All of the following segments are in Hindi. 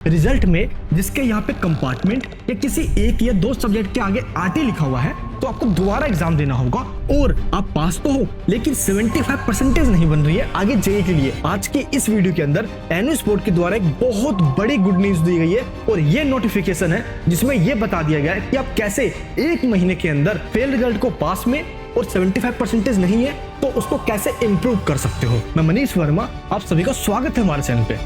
रिजल्ट में जिसके यहाँ पे कंपार्टमेंट या किसी एक या दो सब्जेक्ट के आगे आरटी लिखा हुआ है तो आपको दोबारा एग्जाम देना होगा और आप पास तो हो लेकिन 75% नहीं बन रही है आगे जेईई के लिए। आज की इस वीडियो के अंदर एनु स्पोर्ट के द्वारा एक बहुत बड़ी गुड न्यूज दी गई है और ये नोटिफिकेशन है जिसमें ये बता दिया गया है कि आप कैसे एक महीने के अंदर फेल रिजल्ट को पास में और 75% नहीं है तो उसको कैसे इंप्रूव कर सकते हो। मैं मनीष वर्मा, आप सभी का स्वागत है हमारे चैनल पे।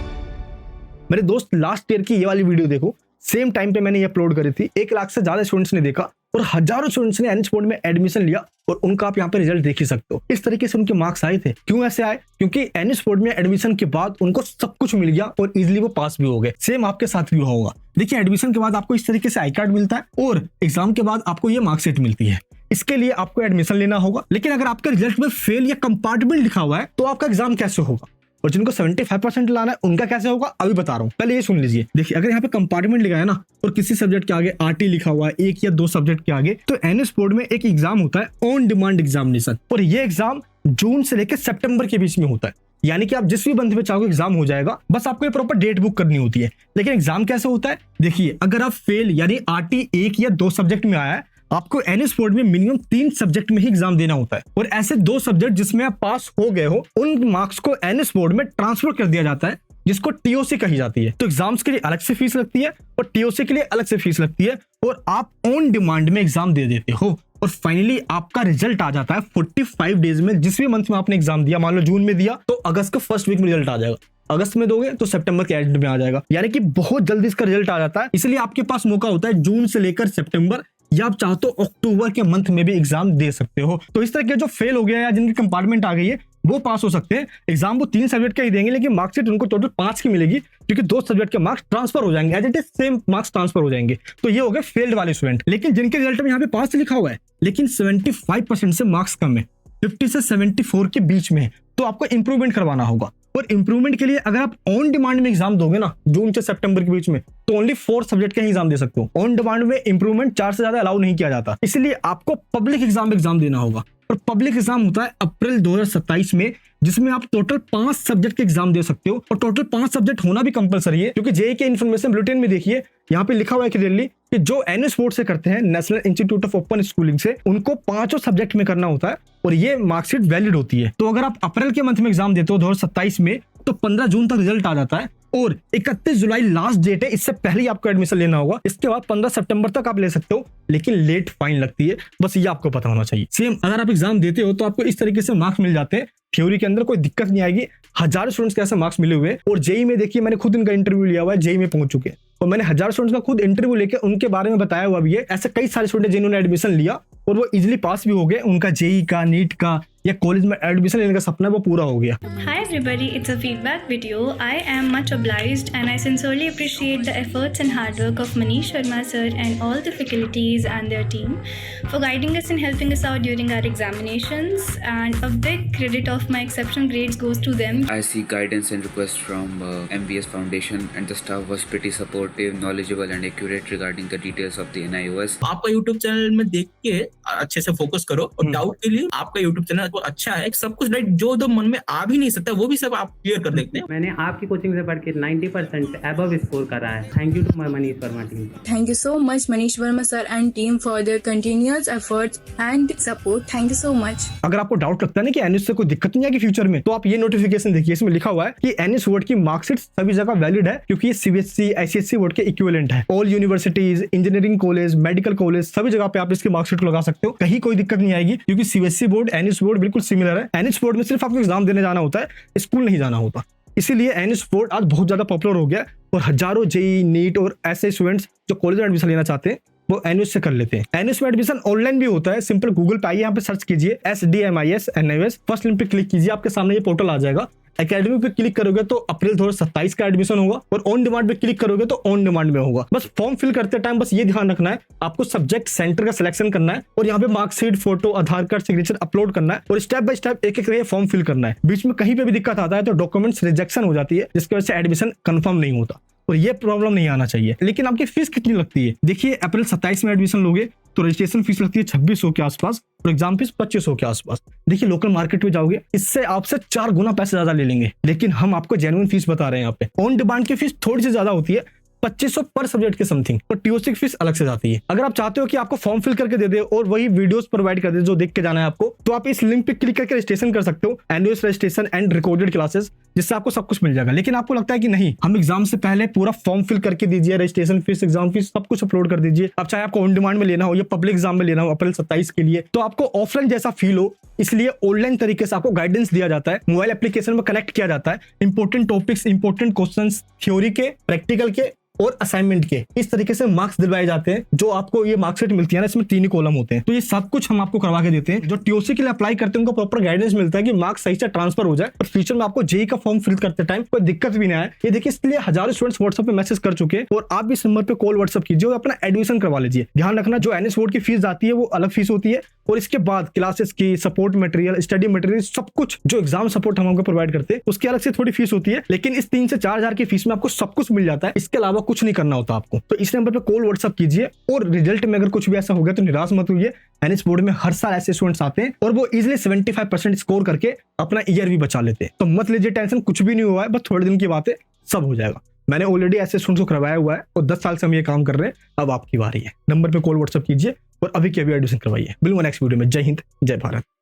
मेरे दोस्त, लास्ट ईयर की ये वाली वीडियो देखो, सेम टाइम पे मैंने ये अपलोड करी थी। 1 लाख से ज्यादा स्टूडेंट्स ने देखा और हजारों स्टूडेंट्स ने एनु स्पोर्ट में एडमिशन लिया और उनका आप यहाँ पे रिजल्ट देख ही सकते हो। इस तरीके से उनके मार्क्स आए थे। क्यों ऐसे आए? क्योंकि एनु स्पोर्ट में एडमिशन के बाद उनको सब कुछ मिल गया और इजीली वो पास भी हो गए। सेम आपके साथ भी होगा। देखिए, एडमिशन के बाद आपको इस तरीके से आई कार्ड मिलता है और एग्जाम के बाद आपको ये मार्कशीट मिलती है। इसके लिए आपको एडमिशन लेना होगा। लेकिन अगर आपके रिजल्ट में फेल या कंपार्टमेंट लिखा हुआ है तो आपका एग्जाम कैसे होगा? और जिनको 75% लाना है उनका कैसे होगा अभी बता रहा हूँ। पहले ये सुन लीजिए। देखिए, अगर यहाँ पे कंपार्टमेंट लिखा है ना और किसी सब्जेक्ट के आगे आरटी लिखा हुआ है, एक या दो सब्जेक्ट के आगे, तो एनु स्पोर्ट में एक एग्जाम होता है ऑन डिमांड एग्जामिनेशन और ये एग्जाम जून से लेकर सितंबर के बीच में होता है। यानी कि आप जिस भी मंथ में चाहोगे एग्जाम हो जाएगा, बस आपको ये प्रॉपर डेट बुक करनी होती है। लेकिन एग्जाम कैसे होता है? देखिए, अगर आप फेल यानी आरटी एक या दो सब्जेक्ट में आया है, आपको एनु स्पोर्ट में मिनिमम 3 सब्जेक्ट में ही एग्जाम देना होता है और ऐसे 2 सब्जेक्ट जिसमें आप पास हो गए हो उन मार्क्स को एनु स्पोर्ट में ट्रांसफर कर दिया जाता है, जिसको टीओसी कही जाती है। तो एग्जाम्स के लिए अलग से फीस लगती है और टीओसी के लिए अलग से फीस लगती है और आप ऑन डिमांड में एग्जाम दे देते हो और फाइनली आपका रिजल्ट आ जाता है 45 डेज में। जिस भी मंथ में आपने एग्जाम दिया, मान लो जून में दिया तो अगस्त के फर्स्ट वीक में रिजल्ट आ जाएगा। अगस्त में दोगे तो सितंबर के एंड में आ जाएगा। यानी कि बहुत जल्दी इसका रिजल्ट आ जाता है। इसलिए आपके पास मौका होता है जून से लेकर सितंबर या आप चाहो तो अक्टूबर के मंथ में भी एग्जाम दे सकते हो। तो इस तरह के जो फेल हो गया या जिनकी कंपार्टमेंट आ गई है वो पास हो सकते हैं। एग्जाम वो 3 सब्जेक्ट का ही देंगे लेकिन मार्क्सिट उनको टोटल 5 की मिलेगी क्योंकि 2 सब्जेक्ट के मार्क्स ट्रांसफर हो जाएंगे। As it is same marks transfer हो जाएंगे। तो ये हो गए फेल्ड वाले स्टूडेंट। लेकिन जिनके रिजल्ट में यहाँ पे पास लिखा हुआ है लेकिन 75% से मार्क्स कम है, 50 से 74 के बीच में है, तो आपको इंप्रूवमेंट करवाना होगा। और इंप्रूवमेंट के लिए अगर आप ऑन डिमांड में एग्जाम दोगे ना जून से सितंबर के बीच में, तो ओनली 4 सब्जेक्ट का ही एग्जाम दे सकते हो। ऑन डिमांड में इंप्रूवमेंट 4 से ज्यादा अलाउ नहीं किया जाता। इसलिए आपको पब्लिक एग्जाम देना होगा और पब्लिक एग्जाम होता है अप्रैल 2027 में, जिसमें आप टोटल 5 सब्जेक्ट के एग्जाम दे सकते हो और टोटल 5 सब्जेक्ट होना भी कंपलसरी है। क्योंकि जेईई के इन्फॉर्मेशन बुलेटिन में देखिए यहाँ पे लिखा हुआ है क्लियरली कि जो एनु स्पोर्ट से करते हैं, national institute of open schooling से, उनको 5 सब्जेक्ट में करना होता है और ये मार्कशीट वैलिड होती है। तो अगर आप अप्रैल के मंथ में एग्जाम देते हो 2027 में, तो 15 जून तक रिजल्ट आ जाता है और 31 जुलाई लास्ट डेट है। इससे पहले ही आपको एडमिशन लेना होगा। इसके बाद 15 सितंबर तक आप ले सकते हो, लेकिन लेट फाइन लगती है। बस ये आपको पता होना चाहिए। सेम अगर आप एग्जाम देते हो तो आपको इस तरीके से मार्क्स मिल जाते हैं। थ्योरी के अंदर कोई दिक्कत नहीं आएगी। हजारों स्टूडेंट्स के ऐसे मार्क्स मिले हुए हैं और जेईई में देखिए, मैंने खुद इनका इंटरव्यू लिया हुआ है, जेईई में पहुंच चुके हैं और मैंने हजारों स्टूडेंट्स का खुद इंटरव्यू लेकर उनके बारे में बताया हुआ भी है। ऐसे कई सारे स्टूडेंट जिन्होंने एडमिशन लिया और वो इजीली पास भी हो गए। उनका जेईई का, नीट का या कॉलेज में एडमिशन लेने का सपना वो पूरा हो गया। Hi everybody, it's a feedback video. I am much obliged and I sincerely appreciate the efforts and hard work of Manish Sharma sir and all the faculties and their team for guiding us and helping us out during our examinations, and a big credit of my exceptional grades goes to them. I seek guidance and request from MBS Foundation and the staff was pretty supportive, knowledgeable and accurate regarding the details of the NIOS. आपका YouTube चैनल में देख के अच्छे से फोकस करो और डाउट के लिए आपका YouTube चैनल अच्छा है। सब कुछ राइट, जो तो मन में आ भी नहीं सकता वो भी सब आप क्लियर कर देते हैं। मैंने आपकी कोचिंग से पढ़ के 90% अबव स्कोर करा है। Thank you to my Manish Verma team. Thank you so much Manish Verma sir and team for their continuous efforts and support. Thank you so much. अगर आपको डाउट लगता है ना कि एनु से कोई दिक्कत नहीं आएगी फ्यूचर में, तो आप ये नोटिफिकेशन देखिए। इसमें लिखा हुआ है कि एनु बोर्ड की मार्कशीट सभी जगह वैलिड है क्योंकि ये सीबीएसई, आईसीएसई बोर्ड के इक्विवेलेंट है। All universities, engineering college, medical college, सभी जगह पे आप इसकी मार्कशीट लगा सकते हो। कहीं कोई दिक्कत नहीं आएगी क्योंकि सीबीएसई बोर्ड, एनु बोर्ड बिल्कुल सिमिलर है। एनु बोर्ड में सिर्फ आपको एग्जाम देने जाना होता है, स्कूल नहीं जाना होता। इसीलिए एनु बोर्ड आज बहुत ज्यादा पॉपुलर हो गया और हजारों जेईई, नीट और ऐसे स्टूडेंट्स जो कॉलेज में एडमिशन लेना चाहते हैं वो एनु से कर लेते हैं। एनु में एडमिशन ऑनलाइन भी होता है। सिंपल गूगल पे आइए, यहाँ पे सर्च कीजिए SDMIS NIOS, फर्स्ट लिंक पे क्लिक कीजिए, आपके सामने ये पोर्टल आ जाएगा। एकेडमी पे क्लिक करोगे तो अप्रैल 2027 का एडमिशन होगा और ऑन डिमांड पे क्लिक करोगे तो ऑन डिमांड में होगा। बस फॉर्म फिल करते टाइम बस ये ध्यान रखना है, आपको सब्जेक्ट सेंटर का सिलेक्शन करना है और यहाँ पे मार्कशीट, फोटो, आधार कार्ड, सिग्नेचर अपलोड करना है और स्टेप बाय स्टेप एक एक फॉर्म फिल करना है। बीच में कहीं पे भी दिक्कत आता है तो डॉक्यूमेंट्स रिजेक्शन हो जाती है, जिसकी वजह से एडमिशन कंफर्म नहीं होता और ये प्रॉब्लम नहीं आना चाहिए। लेकिन आपकी फीस कितनी लगती है? देखिए, अप्रैल 27 में एडमिशन लोगे तो रजिस्ट्रेशन फीस लगती है 2600 के आसपास और एग्जाम फीस 2500 के आसपास। देखिए, लोकल मार्केट में जाओगे इससे आपसे 4 गुना पैसे ज्यादा ले लेंगे, लेकिन हम आपको जेन्युइन फीस बता रहे हैं। यहाँ पे ऑन डिमांड की फीस थोड़ी सी ज्यादा होती है 2500 पर सब्जेक्ट के समथिंग। तो टीओसी की फीस अलग से जाती है। अगर आप चाहते हो कि आपको फॉर्म फिल करके दे दे और वही वीडियोस प्रोवाइड कर दे जो देख के जाना है आपको, तो आप इस लिंक पे क्लिक करके रजिस्ट्रेशन कर सकते हो, annual registration and recorded classes, जिससे आपको सब कुछ मिल जाएगा। लेकिन आपको लगता है कि नहीं, हम एग्जाम से पहले पूरा फॉर्म फिल करके दीजिए, रजिस्ट्रेशन फीस, एग्जाम फीस सब कुछ अपलोड कर दीजिए। अब चाहे आपको ऑन डिमांड में लेना हो या पब्लिक एग्जाम में लेना हो अप्रैल 27 के लिए, तो आपको ऑफलाइन जैसा फील हो, इसलिए ऑनलाइन तरीके से आपको गाइडेंस दिया जाता है, मोबाइल एप्लीकेशन में कनेक्ट किया जाता है, important topics, important questions, theory के, प्रैक्टिकल के और असाइनमेंट के, इस तरीके से मार्क्स दिलवाए जाते हैं। जो आपको ये मार्कशीट मिलती है ना, इसमें 3 ही कॉलम होते हैं। तो ये सब कुछ हम आपको करवा के देते हैं। जो टीओसी के लिए अप्लाई करते हैं उनको प्रॉपर गाइडेंस मिलता है कि मार्क्स सही से ट्रांसफर हो जाए और फ्यूचर में आपको जेई का फॉर्म फिल करते टाइम कोई दिक्कत भी ना आए। ये देखिए, इसके लिए हजारों स्टूडेंट्स व्हाट्सएप पे मैसेज कर चुके हैं और आप इस नंबर पे कॉल व्हाट्सएप कीजिए और अपना एडमिशन करवा लीजिए। ध्यान रखना, जो एनएस बोर्ड की फीस आती है वो अलग फीस होती है और इसके बाद क्लासेस की, सपोर्ट मटेरियल, स्टडी मटेरियल, सब कुछ जो एग्जाम सपोर्ट हम आपको प्रोवाइड करते हैं उसकी अलग से थोड़ी फीस होती है। लेकिन इस 3 से 4 हजार की फीस में आपको सब कुछ मिल जाता है। इसके अलावा कुछ नहीं करना होता आपको। तो इस नंबर पे कॉल व्हाट्सएप कीजिए और रिजल्ट में अगर कुछ भी ऐसा हो गया तो निराश मत होइए। एनएस बोर्ड में हर साल ऐसे स्टूडेंट्स आते हैं और वो इजीली 75% स्कोर करके अपना ईयर भी बचा लेते हैं। तो मत लीजिए टेंशन, कुछ भी नहीं हुआ है, बस थोड़े दिन की बात है, सब हो जाएगा। मैंने ऑलरेडी ऐसे स्टूडेंट्स को करवाया हुआ है और 10 साल से हम ये काम कर रहे हैं। अब आपकी बारी है। नंबर पे कॉल व्हाट्सएप कीजिए और अभी के अभी एडमिशन करवाइए। मिलूंगा नेक्स्ट वीडियो में। जय हिंद, जय भारत।